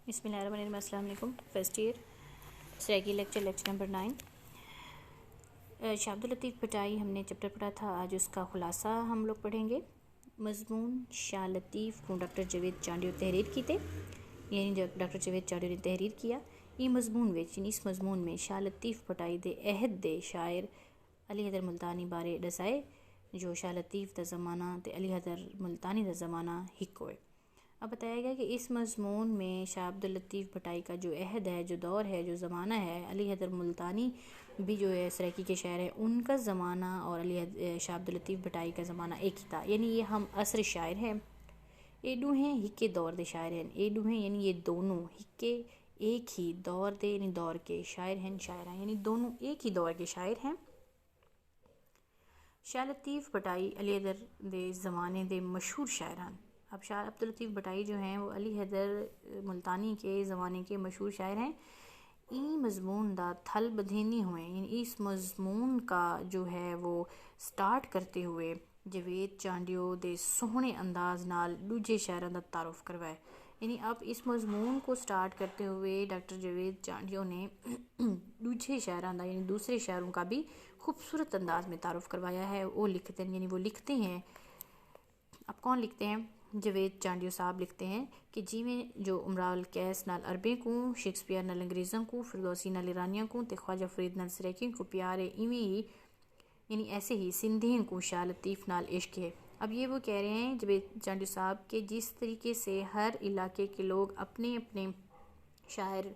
बिस्मिल्लाहिर्रहमानिर्रहीम। अस्सलाम वालेकुम। First year Saraiki lecture number 9। Shah Abdul Latif Bhittai हमने चैप्टर पढ़ा था, आज उसका खुलासा हम लोग पढ़ेंगे। मज़मून शाह लतीफ़ को डॉक्टर जावेद चांडियो तहरीर की थे, यानी जब डॉक्टर जावेद चांडियो ने तहरीर किया ये मज़मून विच इस मज़मून में शाह लतीफ़ भटाई दे अहद दे शायर अली हैदर मुल्तानी बारे दसाए जो शाह लतीफ़ दा ज़माना ते अली हैदर मुल्तानी दा ज़माना हिक होए। अब बताया गया कि इस मज़मून में शाह अब्दुल लतीफ़ भटाई का जो अहद है, जो दौर है, जो ज़माना है, अली हैदर मुल्तानी भी जो है सराइकी के शायर है, उनका ज़माना और शाह अब्दुल लतीफ़ भटाई का ज़माना एक ही था, यानी ये हम असर शायर हैं। एडू हैं हिक्के दौर दे शायर हैं, एडू हैं यानी ये दोनों हिक्के एक ही दौर दे यानी दौर के शायर हैं, शायरा यानी दोनों एक ही दौर के शायर हैं। शाह लतीफ़ भटाई अली हैदर दे ज़माने दे मशहूर शायर हैं। अब शाह अब्दुल लतीफ़ भटाई जो हैं वो अली हैदर मुल्तानी के ज़माने के मशहूर शायर हैं। ई मज़मून दा थल बधेनी हुए, यानी इस मज़मून का जो है वो स्टार्ट करते हुए जावेद चांडियो दे सोहने अंदाज नाल दूजे शायरां दा तारुफ करवाए। यानी अब इस मज़मून को स्टार्ट करते हुए डॉक्टर जावेद चांडियो ने दूजे शायरां दा यानी दूसरे शायरों का भी खूबसूरत अंदाज में तारुफ करवाया है। वो लिखते हैं, यानी वो लिखते हैं। अब कौन लिखते हैं? जावेद चांडियो साहब लिखते हैं कि जिमें जो उमराल कैस नाल अरबे को, शेक्सपियर नाल अंग्रेज़ों को, फिरदौसी नाल ईरानियों को, ते ख्वाजा फरीद नाल सराइकी को प्यार है, इवें ही यानी ऐसे ही सिंधियों को शाह लतीफ़ नाल इश्क है। अब ये वो कह रहे हैं जावेद चांडियो साहब के जिस तरीके से हर इलाके के लोग अपने अपने शायर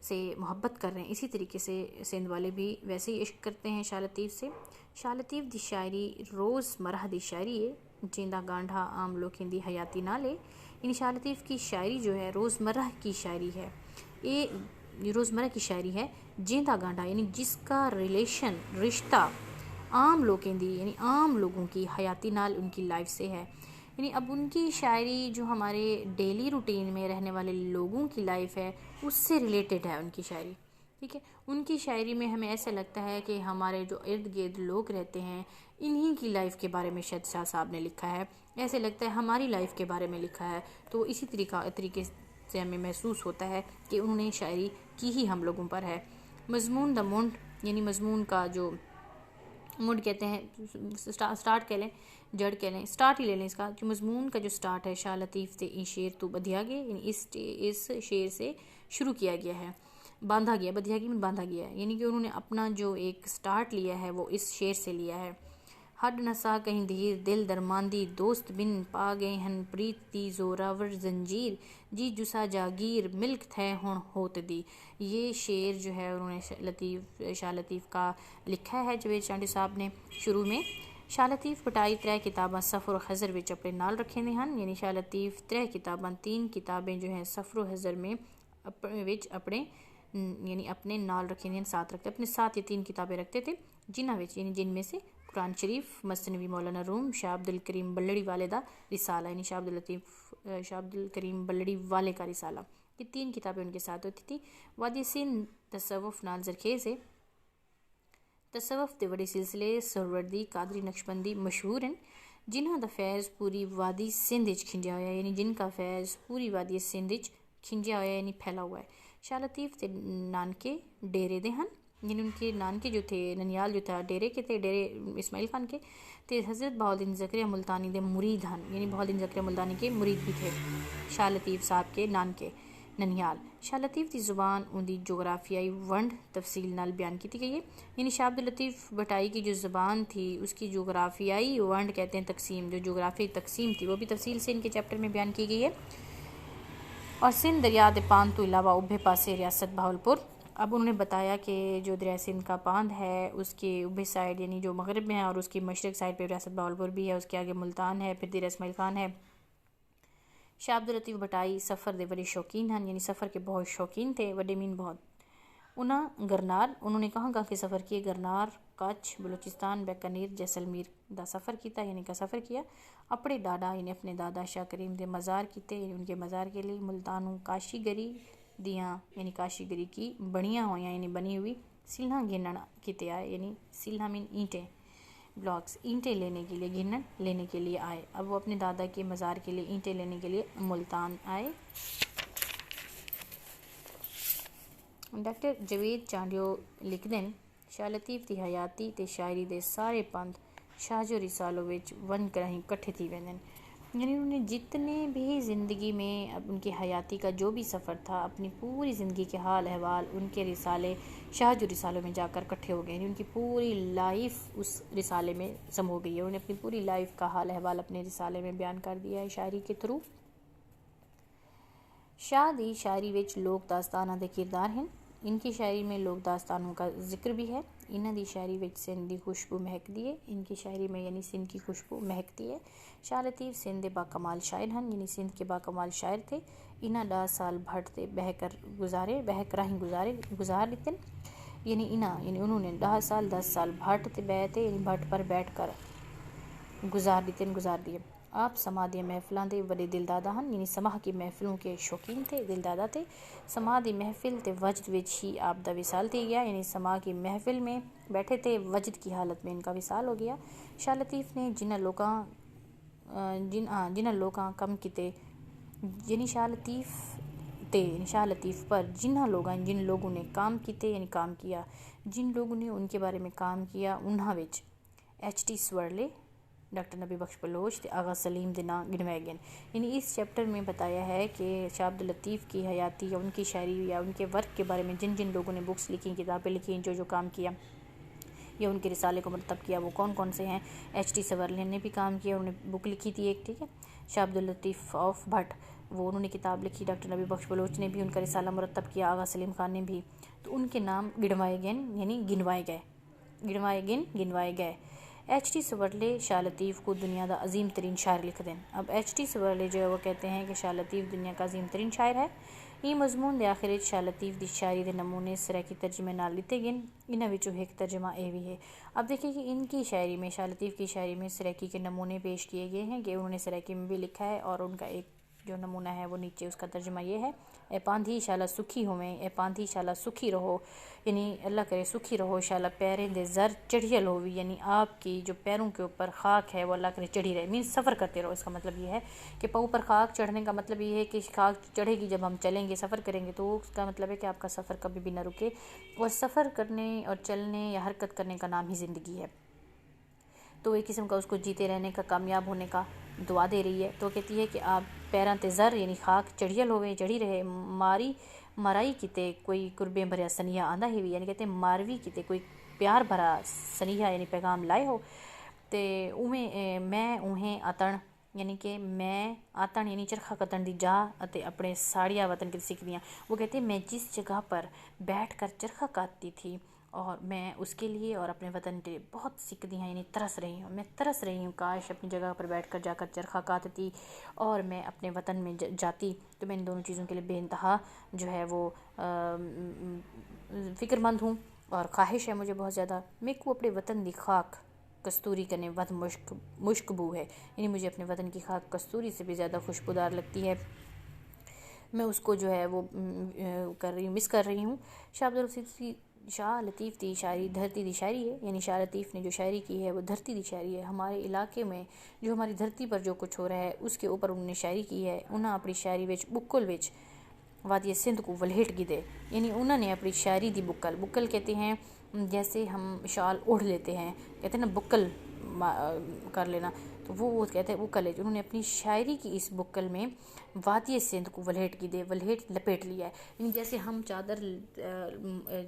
से मोहब्बत कर रहे हैं, इसी तरीके से सिंध वाले भी वैसे ही इश्क करते हैं शाह लतीफ़ से। शाह लतीफ़ दी शायरी रोज़मर्रा दी शायरी है, जिंदा गांढा आम लोगों दी हयाती नाल है। यानी शाह लतीफ़ की शायरी जो है रोज़मर्रा की शायरी है, ये रोज़मर्रा की शायरी है जिंदा गांढा, यानी जिसका रिलेशन रिश्ता आम लोगों दी यानी आम लोगों की हयाती नाल उनकी लाइफ से है। यानी अब उनकी शायरी जो हमारे डेली रूटीन में रहने वाले लोगों की लाइफ है उससे रिलेटेड है उनकी शायरी, ठीक है। उनकी शायरी में हमें ऐसा लगता है कि हमारे जो इर्द गिर्द लोग रहते हैं इन्हीं की लाइफ के बारे में शायद शाह साहब ने लिखा है, ऐसे लगता है हमारी लाइफ के बारे में लिखा है। तो इसी तरीके से हमें महसूस होता है कि उन्होंने शायरी की ही हम लोगों पर है। मज़मून द मुंड, यानी मज़मून का जो मुंड कहते हैं, स्टार्ट कह लें, जड़ कह लें, स्टार्ट ही ले लें इसका। जो मज़मून का जो स्टार्ट है शाह लतीफ़ ते ई शेर तो बधिया गया, यानी इस शेर से शुरू किया गया है, बांधा गया, बधिया गया बांधा गया है, यानी कि उन्होंने अपना जो एक स्टार्ट लिया है वो इस शेर से लिया है। हड नसा कहीं धीर दिल दरमांदी दोस्त बिन पा गए हन प्रीत दी जोरावर जंजीर जी जुसा जागीर मिल्क थे हुण होत दी। ये शेर जो है उन्होंने शाह लतीफ़ का लिखा है जावेद चांडियो साहब ने शुरू में। शाह लतीफ़ भटाई 3 किताबां सफ़र हज़र विच अपने नाल रखे हैं, यानी शाह लतीफ़ 3 किताबां 3 किताबें जो हैं सफ़र हज़र में अपने यानी अपने नाल रखे हैं, साथ रखते, अपने साथ ये 3 किताबें रखते थे, जिनमें से कुरान शरीफ, मसनवी मौलाना रूम, शाह अब्दुल करीम बल्लड़ी वाले दा रिसाला, यानी शाह अब्दुल करीम बल्लड़ी वाले का रिसाला, ये 3 किताबें उनके साथ होती थी। वादी सिंध तसव्वुफ नाल ज़रखेज़ है, तसव्वुफ दे बड़े सिलसिले सुहरवर्दी कादरी नक्शबंदी मशहूर हैं, जिन्हां दा फैज़ पूरी वादी सिंध विच खिंजिया होया, यानी जिनका फैज़ पूरी वादी सिंध विच खिंजिया होया यानी फैला हुआ है। शाह लतीफ़ ते नानके डेरे दे हन, यानी उनके नानके जो थे ननियाल जो था डेरे के थे, डेरे इस्माइल खान के, ते हज़रत बहाउद्दीन ज़करिया मुल्तानी दे मुरीद हन, यानी बहाउद्दीन ज़करिया मुल्तानी के मुरीद भी थे शाह लतीफ़ साहब के नानके ननियाल। शाह लतीफ़ की ज़ुबान उनकी जोग्राफियाई वंड तफसील नाल बयान की गई है, यानी शाह अब्दुल लतीफ़ भटाई की जो ज़ुबान थी उसकी जोग्राफियाई वंड कहते हैं तकसीम, जो जोग्राफिक तकसीम थी वो भी तफसील से इनके चैप्टर में बयान की गई है। और सिंध दरिया दे पान तो अलावा उभे पासे रियासत बहावलपुर। अब उन्होंने बताया कि जो दरिया सिंध का पांद है उसके उभे साइड यानी जो मगरब में है और उसकी मशरक साइड पे रियासत बहावलपुर भी है, उसके आगे मुल्तान है, फिर देर इस्माइल खान है। शाह अब्दुल लतीफ़ भटाई सफ़र दे बड़े शौकीन हैं, यानी सफ़र के बहुत शौकीन थे, वड्डे मीन बहुत। उन्होंने कहाँ के सफ़र किए? गरनार, कच्छ, बलूचिस्तान, बीकानेर, जैसलमेर का सफ़र किया। अपने दादा यानी अपने दादा शाह करीम दे मज़ार किते, यानी उनके मज़ार के लिए मुल्तानों काशीगरी दियाँ यानी काशीगरी की बनियाँ हुई यानी बनी हुई सिल्हा गिनन किते आए, यानी सिल्हा मीन ईंटें, ब्लॉक्स, ईंटें लेने के लिए, गिनन लेने के लिए आए। अब वो अपने दादा के मज़ार के लिए ईंटें लेने के लिए मुल्तान आए। ਡਾਕਟਰ ਜਵੇਦ ਚਾਂਡਿਓ ਲਿਖਦੇ ਨੇ, ਸ਼ਾਹ ਲਤੀफ़ ਦੀ ਹयाती ਤੇ शायरी ਦੇ सारे पंथ शाहजो रिसालों ਵਿੱਚ वन कराहीं इकट्ठे थी वेंदे ने। यानी उन्होंने जितने भी ज़िंदगी में उनकी हयाती का जो भी सफ़र था, अपनी पूरी ज़िंदगी के हाल अहवाल उनके रिसाले शाहजो रिसालों में जाकर इकट्ठे हो गए। उनकी पूरी लाइफ उस रिसाले में सम हो गई है। उन्होंने अपनी पूरी लाइफ का हाल अहवाल अपने रिसाले में बयान कर दिया है शायरी के थ्रू। शाह दी शायरी विच लोक दास्तानां दे किरदार हैं। इनकी शायरी में लोक दास्तानों का जिक्र भी है। इन्हां दी शायरी विच सिंध दी खुशबू महकदी है। इनकी शायरी में यानी सिंध की खुशबू महकती है। शाह लतीफ़ सिंध दे बाकमाल शायर हैं, यानी सिंध के बाकमाल शायर थे। इन्हां 10 साल भट ते बहक राहीं गुजार लेते, यानी उन्होंने 10 साल भट ते बैठे, यानी भट पर बैठ कर गुजार दिए। आप समाह दी महफिलों के बड़े दिलदादा हैं, यानी समाह की महफिलों के शौकीन थे, दिलदादा थे। समाह दी महफिल ते वजद विच ही आप दा विसाल थी गया, यानी समाह की महफिल में बैठे थे, वजद की हालत में इनका विसाल हो गया। शाह लतीफ़ ने जिन्हां लोकां कम किते, यानी शाह लतीफ़ पर जिन लोगों ने काम किते, यानी काम किया, जिन लोगों ने उनके बारे में काम किया, उन्हां विच H.T. स्वर्ले, डॉक्टर नबी बख्श बलोच ते आगा सलीम दे नाम गिनवाए गए। यानी इस चैप्टर में बताया है कि शाह अब्दुल लतीफ़ की हयाती या उनकी शायरी या उनके वर्क के बारे में जिन लोगों ने बुक्स लिखी, किताबें लिखी, जो काम किया या उनके रिसाले को मरतब किया, वो कौन कौन से हैं। H.T. स्वर्ले ने भी काम किया, उन्होंने बुक लिखी थी एक, ठीक है। शाह अब्दुल लतीफ़ ऑफ भट, वो उन्होंने किताब लिखी। डॉक्टर नबी बख्श बलोच ने भी उनका रिसाला मुरतब किया, आगा सलीम खान ने भी। तो उनके नाम गिनवाए गए, यानी गिनवाए गए। H.T. स्वर्ले शाह लतीफ़ को दुनिया का अजीम तरीन शायर लिखते हैं। अब H.T. स्वर्ले जो है वो कहते हैं कि शाह लतीफ़ दुनिया का अजीम तरीन शायर है। ये मजमून के आखिर शाह लतीफ़ की शायरी के नमूने सराकी तर्जमे नाल लिते गए। इन्हां विचों एक तर्जमा ये भी है। अब देखिए कि इनकी शायरी में, शाह लतीफ़ की शायरी में सराकी के नमूने पेश किए गए हैं कि उन्होंने सराकी में भी लिखा है, और उनका एक जो नमूना है वो नीचे उसका तर्जमा ये है, ए पांधी शाला सुखी होवें, ए पांधी शाला सुखी रहो, यानी अल्लाह करे सुखी रहो। शाला पैरें दे जर चढ़ियल होवी, यानी आपकी जो पैरों के ऊपर खाक है वो अल्लाह करे चढ़ी रहे, मीन्स सफ़र करते रहो। इसका मतलब ये है कि पाँव पर खाक चढ़ने का मतलब ये है कि खाक चढ़ेगी जब हम चलेंगे, सफ़र करेंगे, तो उसका मतलब है कि आपका सफ़र कभी भी ना रुके। और सफ़र करने और चलने या हरकत करने का नाम ही ज़िंदगी है। तो एक किस्म का उसको जीते रहने का, कामयाब होने का दुआ दे रही है। तो कहती है कि आप पैरां ते ज़र, यानी खाक चढ़ियल होवे, चढ़ी रहे, माराई किते कोई कुर्बे भरिया सनिया आंदा ही भी, यानी कहते हैं मारवी किते कोई प्यार भरा सनिया, यानी पैगाम लाए हो। तो उवें मैं उहें आतण, यानी कि मैं आतण यानी चरखा कतण दी जा अते अपने साड़िया वतन की सीखती हैं। वो कहते हैं मैं जिस जगह पर बैठ कर चरखा काटती थी और मैं उसके लिए और अपने वतन के लिए बहुत सीखती हैं, यानी तरस रही हूँ। मैं तरस रही हूँ, काश अपनी जगह पर बैठकर जाकर चरखा काटती और मैं अपने वतन में जाती, तो मैं इन दोनों चीज़ों के लिए बेइंतहा जो है वो फ़िक्रमंद हूँ और ख्वाहिश है मुझे बहुत ज़्यादा। मेरे को अपने वतन दी खाक कस्तूरी करने वत मुश्कबू है, यानी मुझे अपने वतन की खाक कस्तूरी से भी ज़्यादा खुशबूदार लगती है। मैं उसको जो है वो मिस कर रही हूँ। शाह लतीफ़ की शायरी धरती की शायरी है, यानी शाह लतीफ़ ने जो शायरी की है वो धरती की शायरी है। हमारे इलाके में जो हमारी धरती पर जो कुछ हो रहा है उसके ऊपर उन्होंने शायरी की है। उन्हें अपनी शायरी विच बुक्कल विच वादी सिंध को वलहेट गिदे, यानी उन्होंने अपनी शायरी दी बुक्कल कहते हैं जैसे हम शाल ओढ़ लेते हैं, कहते हैं ना बुक्कल कर लेना, तो वो कहते हैं बुक्कल है। उन्होंने अपनी शायरी की इस बुक्कल में वादी सिंध को वलहेट लपेट लिया है, यानी जैसे हम चादर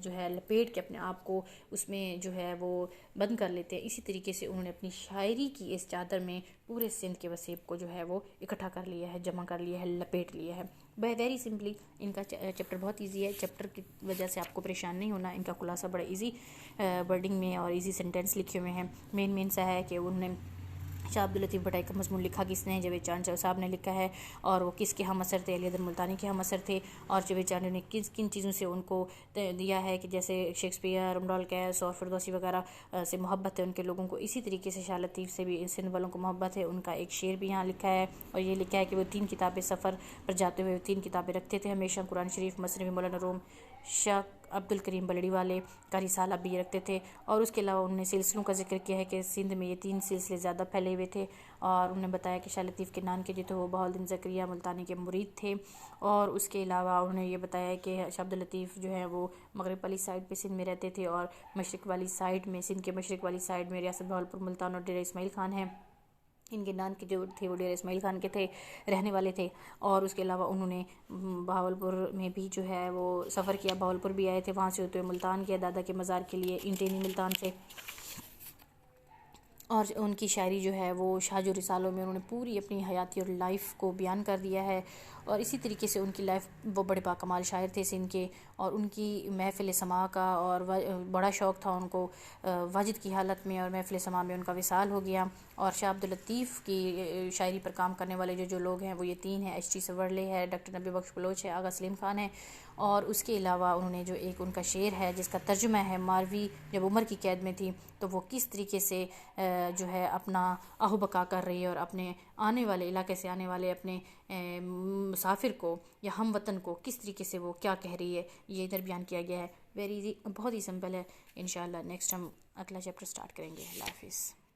जो है लपेट के अपने आप को उसमें जो है वो बंद कर लेते हैं, इसी तरीके से उन्होंने अपनी शायरी की इस चादर में पूरे सिंध के वसीब को जो है वो इकट्ठा कर लिया है, जमा कर लिया है, लपेट लिया है। वेरी सिंपली इनका चैप्टर बहुत इजी है। चैप्टर की वजह से आपको परेशान नहीं होना, इनका खुलासा बड़ा इजी वर्डिंग में और इजी सेंटेंस लिखे हुए हैं। मेन सा है कि उन्होंने शाह अब्दुल लतीफ़ भटाई का मजमून लिखा किसने है, जावेद चांद साहब ने लिखा है, और वो किसके हम असर थे, अली हैदर मुल्तानी के हम असर थे। और जावेद चांद ने किन चीज़ों से उनको दिया है कि जैसे शेक्सपियर, इमरुल कैस और फिरदौसी वगैरह से मोहब्बत है उनके लोगों को, इसी तरीके से शाह लतीफ़ से भी सिंध वालों को मोहब्बत है। उनका एक शेर भी यहाँ लिखा है, और ये लिखा है कि वो 3 किताबें सफ़र पर जाते हुए 3 किताबें रखते थे हमेशा, कुरान शरीफ, मसनवी मौलाना रूम, عبدالکریم بلڑی والے کا رسالہ بھی رکھتے تھے، اور اس کے علاوہ انہوں نے سلسلوں کا ذکر کیا ہے کہ سندھ میں یہ 3 سلسلے زیادہ پھیلے ہوئے تھے، اور انہوں نے بتایا کہ شاہ لطیف کنان کے جو تھے وہ بہاؤالدین زکریا ملتانی کے مرید تھے، اور اس کے علاوہ انہوں نے یہ بتایا کہ شاہ عبداللطیف جو ہیں وہ مغرب والی سائڈ پہ سندھ میں رہتے تھے، اور مشرق والی سائڈ میں، سندھ کے مشرق والی سائڈ میں ریاست بہاولپور ملتان اور ڈیرہ اسماعیل خان ہیں، ان کے نان کے جو تھے وہ ڈیرہ اسماعیل خان کے تھے رہنے والے تھے، اور اس کے علاوہ انہوں نے بہاولپور میں بھی جو ہے وہ سفر کیا، بہاولپور بھی آئے تھے، وہاں سے ہوتے ہوئے ملتان کیا دادا کے مزار کے لیے انٹینی ملتان سے، اور ان کی شاعری جو ہے وہ شاہ رسالوں میں انہوں نے پوری اپنی حیاتی اور لائف کو بیان کر دیا ہے، اور اسی طریقے سے ان کی لائف، وہ بڑے باکمال شاعر تھے سندھ کے، اور ان کی محفل سماع کا اور بڑا شوق تھا ان کو، واجد کی حالت میں اور محفل سماع میں ان کا وصال ہو گیا، اور شاہ عبداللطیف کی شاعری پر کام کرنے والے جو لوگ ہیں وہ یہ 3 ہیں، ایچ ٹی سورلے ہے، ڈاکٹر نبی بخش بلوچ ہے، آغا سلیم خان ہے، اور اس کے علاوہ انہوں نے جو ایک ان کا شعر ہے جس کا ترجمہ ہے، ماروی جب عمر کی قید میں تھی تو وہ کس طریقے سے جو ہے اپنا آہو بقا کر رہی ہے، اور اپنے آنے والے علاقے سے آنے والے اپنے مسافر کو یا ہم وطن کو کس طریقے سے وہ کیا کہہ رہی ہے، یہ ادھر بیان کیا گیا ہے، ویری ایزی، بہت ہی سمپل ہے، انشاءاللہ نیکسٹ ہم اگلا چیپٹر سٹارٹ کریں گے۔ اللہ حافظ۔